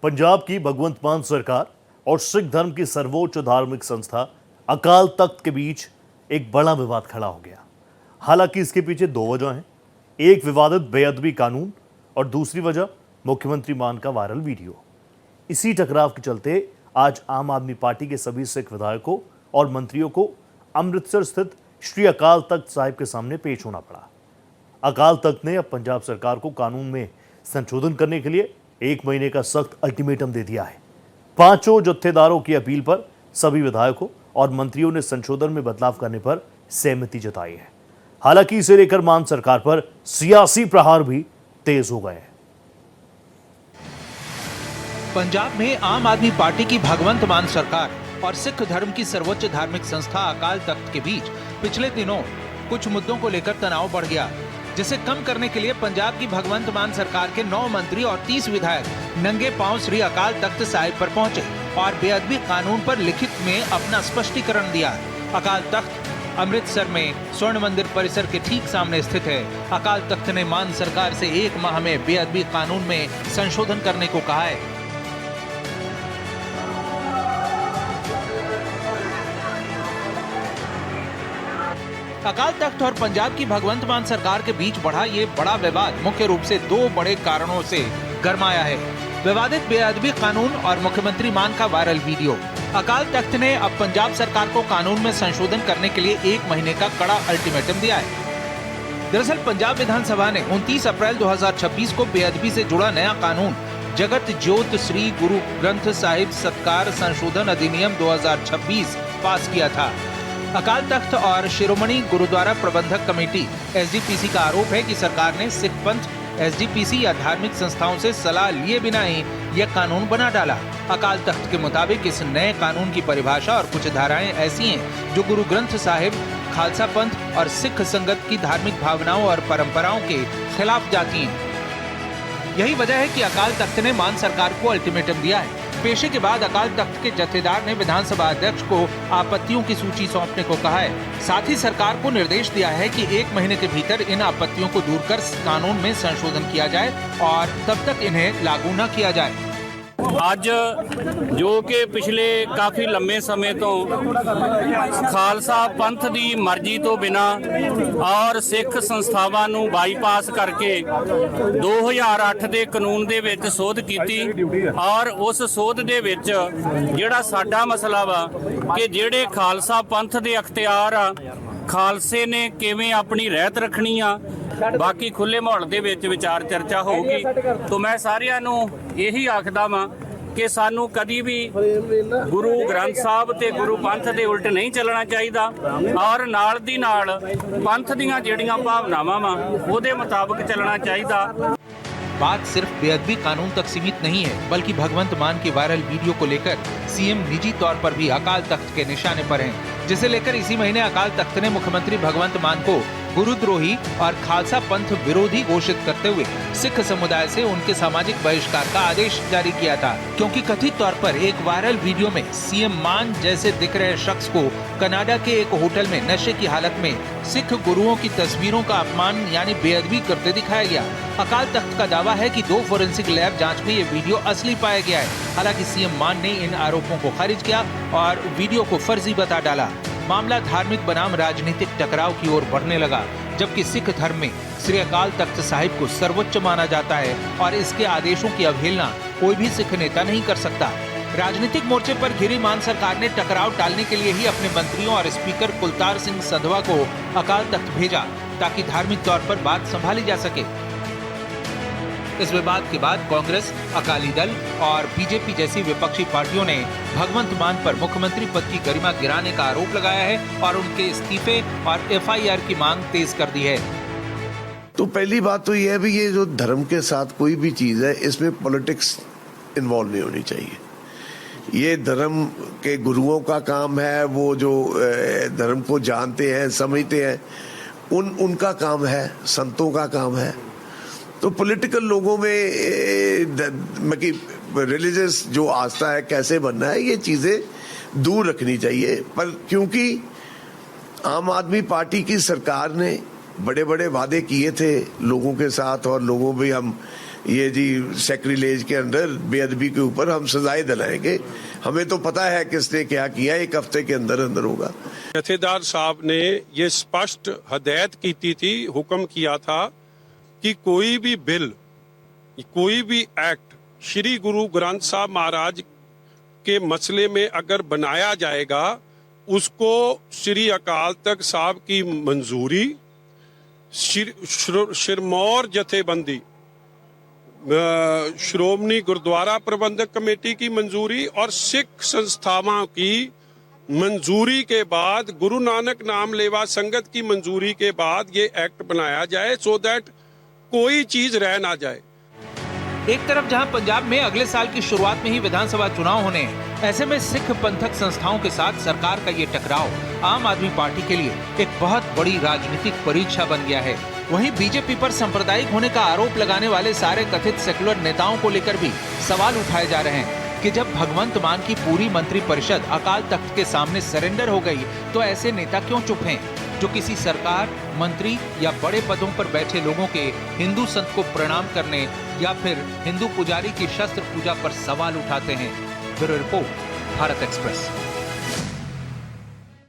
पंजाब की भगवंत मान सरकार और सिख धर्म की सर्वोच्च धार्मिक संस्था अकाल तख्त के बीच एक बड़ा विवाद खड़ा हो गया। हालांकि इसके पीछे दो वजह हैं, एक विवादित बेअदबी कानून और दूसरी वजह मुख्यमंत्री मान का वायरल वीडियो। इसी टकराव के चलते आज आम आदमी पार्टी के सभी सिख विधायकों और मंत्रियों को अमृतसर स्थित श्री अकाल तख्त साहिब के सामने पेश होना पड़ा। अकाल तख्त ने अब पंजाब सरकार को कानून में संशोधन करने के लिए 1 महीने का सख्त अल्टीमेटम दे दिया है। पांचों जत्थेदारों की अपील पर सभी विधायकों और मंत्रियों ने संशोधन में बदलाव करने पर सहमति जताई है। हालांकि इसे लेकर मान सरकार पर सियासी प्रहार भी तेज हो गए हैं। पंजाब में आम आदमी पार्टी की भगवंत मान सरकार और सिख धर्म की सर्वोच्च धार्मिक संस्था अकाल तख्त के बीच पिछले दिनों कुछ मुद्दों को लेकर तनाव बढ़ गया, जिसे कम करने के लिए पंजाब की भगवंत मान सरकार के 9 मंत्री और 30 विधायक नंगे पांव श्री अकाल तख्त साहिब पर पहुंचे और बेअदबी कानून पर लिखित में अपना स्पष्टीकरण दिया। अकाल तख्त अमृतसर में स्वर्ण मंदिर परिसर के ठीक सामने स्थित है। अकाल तख्त ने मान सरकार से 1 माह में बेअदबी कानून में संशोधन करने को कहा है। अकाल तख्त और पंजाब की भगवंत मान सरकार के बीच बढ़ा ये बड़ा विवाद मुख्य रूप से 2 बड़े कारणों से गर्माया है। विवादित बेअदबी कानून और मुख्यमंत्री मान का वायरल वीडियो। अकाल तख्त ने अब पंजाब सरकार को कानून में संशोधन करने के लिए 1 महीने का कड़ा अल्टीमेटम दिया है। दरअसल पंजाब विधानसभा ने 29 अप्रैल 2026 को बेअदबी से जुड़ा नया कानून जगत जोत श्री गुरु ग्रंथ साहिब सत्कार संशोधन अधिनियम 2026 पास किया था। अकाल तख्त और शिरोमणि गुरुद्वारा प्रबंधक कमेटी एसजीपीसी का आरोप है कि सरकार ने सिख पंथ, एसजीपीसी या धार्मिक संस्थाओं से सलाह लिए बिना ही यह कानून बना डाला। अकाल तख्त के मुताबिक इस नए कानून की परिभाषा और कुछ धाराएं ऐसी हैं जो गुरु ग्रंथ साहिब, खालसा पंथ और सिख संगत की धार्मिक भावनाओं और परंपराओं के खिलाफ जाती हैं। यही वजह है कि अकाल तख्त ने मान सरकार को अल्टीमेटम दिया है। पेशी के बाद अकाल तख्त के जत्थेदार ने विधानसभा अध्यक्ष को आपत्तियों की सूची सौंपने को कहा है। साथ ही सरकार को निर्देश दिया है कि 1 महीने के भीतर इन आपत्तियों को दूर कर कानून में संशोधन किया जाए और तब तक इन्हें लागू न किया जाए। ਅੱਜ ਜੋ ਕਿ ਪਿਛਲੇ ਕਾਫੀ ਲੰਮੇ ਸਮੇਂ ਤੋਂ ਖਾਲਸਾ ਪੰਥ ਦੀ ਮਰਜ਼ੀ ਤੋਂ ਬਿਨਾ ਔਰ ਸਿੱਖ ਸੰਸਥਾਵਾਂ ਨੂੰ ਬਾਈਪਾਸ ਕਰਕੇ 2008 ਦੇ ਕਾਨੂੰਨ ਦੇ ਵਿੱਚ ਸੋਧ ਕੀਤੀ ਔਰ ਉਸ ਸੋਧ ਦੇ ਵਿੱਚ ਜਿਹੜਾ ਸਾਡਾ ਮਸਲਾ ਵਾ ਕਿ ਜਿਹੜੇ ਖਾਲਸਾ ਪੰਥ ਦੇ ਅਖਤਿਆਰ ਆ ਖਾਲਸੇ ਨੇ ਕਿਵੇਂ ਆਪਣੀ ਰਹਿਤ ਰੱਖਣੀ ਆ ਬਾਕੀ ਖੁੱਲੇ ਮਾਹੌਲ ਦੇ ਵਿੱਚ ਵਿਚਾਰ ਚਰਚਾ ਹੋਊਗੀ। तो मैं ਸਾਰਿਆਂ ਨੂੰ ਇਹੀ ਆਖਦਾ ਵਾਂ ਕਿ ਸਾਨੂੰ ਕਦੀ ਵੀ ਗੁਰੂ ਗ੍ਰੰਥ ਸਾਹਿਬ ਤੇ ਗੁਰੂ ਪੰਥ ਦੇ ਉਲਟ ਨਹੀਂ ਚੱਲਣਾ ਚਾਹੀਦਾ ਔਰ ਨਾਲ ਦੀ ਨਾਲ ਪੰਥ ਦੀਆਂ ਜਿਹੜੀਆਂ ਭਾਵਨਾਵਾਂ ਵਾ ਉਹਦੇ ਮੁਤਾਬਕ ਚੱਲਣਾ ਚਾਹੀਦਾ। बात सिर्फ बेअदबी कानून तक सीमित नहीं है, बल्कि भगवंत मान के वायरल वीडियो को लेकर सीएम निजी तौर पर भी अकाल तख्त के निशाने पर हैं, जिसे लेकर इसी महीने अकाल तख्त ने मुख्यमंत्री भगवंत मान को गुरुद्रोही और खालसा पंथ विरोधी घोषित करते हुए सिख समुदाय से उनके सामाजिक बहिष्कार का आदेश जारी किया था, क्योंकि कथित तौर पर एक वायरल वीडियो में सीएम मान जैसे दिख रहे शख्स को कनाडा के एक होटल में नशे की हालत में सिख गुरुओं की तस्वीरों का अपमान यानी बेअदबी करते दिखाया गया। अकाल तख्त का दावा है कि 2 फोरेंसिक लैब जांच में ये वीडियो असली पाया गया है। हालांकि सीएम मान ने इन आरोपों को खारिज किया और वीडियो को फर्जी बता डाला। मामला धार्मिक बनाम राजनीतिक टकराव की ओर बढ़ने लगा, जबकि सिख धर्म में श्री अकाल तख्त साहिब को सर्वोच्च माना जाता है और इसके आदेशों की अवहेलना कोई भी सिख नेता नहीं कर सकता। राजनीतिक मोर्चे पर घिरी मान सरकार ने टकराव टालने के लिए ही अपने मंत्रियों और स्पीकर कुलतार सिंह संधवा को अकाल तख्त भेजा, ताकि धार्मिक तौर पर बात संभाली जा सके। इस विवाद के बाद कांग्रेस, अकाली दल और बीजेपी जैसी विपक्षी पार्टियों ने भगवंत मान पर मुख्यमंत्री पद की गरिमा गिराने का आरोप लगाया है और उनके इस्तीफे और एफआईआर की मांग तेज कर दी है। तो पहली बात तो यह है भी ये जो धर्म के साथ कोई भी चीज है इसमें पॉलिटिक्स इन्वॉल्व नहीं होनी चाहिए। ये धर्म के गुरुओं का काम है, वो जो धर्म को जानते हैं समझते हैं उनका काम है, संतों का काम है। तो पॉलिटिकल लोगों में रिलीजियस जो आस्था है कैसे बनना है ये चीजें दूर रखनी चाहिए। पर क्योंकि आम आदमी पार्टी की सरकार ने बड़े बड़े वादे किए थे लोगों के साथ और लोगों भी हम ये जी सैक्रिलेज के अंदर बेअदबी के ऊपर हम सजाएं दिलाएंगे। हमें तो पता है किसने क्या किया, 1 हफ्ते के अंदर अंदर होगा। जथेदार साहब ने ये स्पष्ट हदायत की थी, हुक्म किया था कि कोई भी बिल, कोई भी एक्ट श्री गुरु ग्रंथ साहब महाराज के मसले में अगर बनाया जाएगा, उसको श्री अकाल तख्त साहब की मंजूरी, सिरमौर जथेबंदी, श्रोमणी गुरुद्वारा प्रबंधक कमेटी की मंजूरी और सिख संस्थाओं की मंजूरी के बाद, गुरु नानक नाम लेवा संगत की मंजूरी के बाद ये एक्ट बनाया जाए, सो दैट कोई चीज रह ना जाए। एक तरफ जहां पंजाब में अगले साल की शुरुआत में ही विधानसभा चुनाव होने हैं, ऐसे में सिख पंथक संस्थाओं के साथ सरकार का ये टकराव आम आदमी पार्टी के लिए एक बहुत बड़ी राजनीतिक परीक्षा बन गया है। वहीं बीजेपी पर सांप्रदायिक होने का आरोप लगाने वाले सारे कथित सेक्युलर नेताओं को लेकर भी सवाल उठाए जा रहे हैं कि जब भगवंत मान की पूरी मंत्रिपरिषद अकाल तख्त के सामने सरेंडर हो गई, तो ऐसे नेता क्यों चुप हैं जो किसी सरकार, मंत्री या बड़े पदों पर बैठे लोगों के हिंदू संत को प्रणाम करने या फिर हिंदू पुजारी की शस्त्र पूजा पर सवाल उठाते हैं। Bureau report, Bharat express.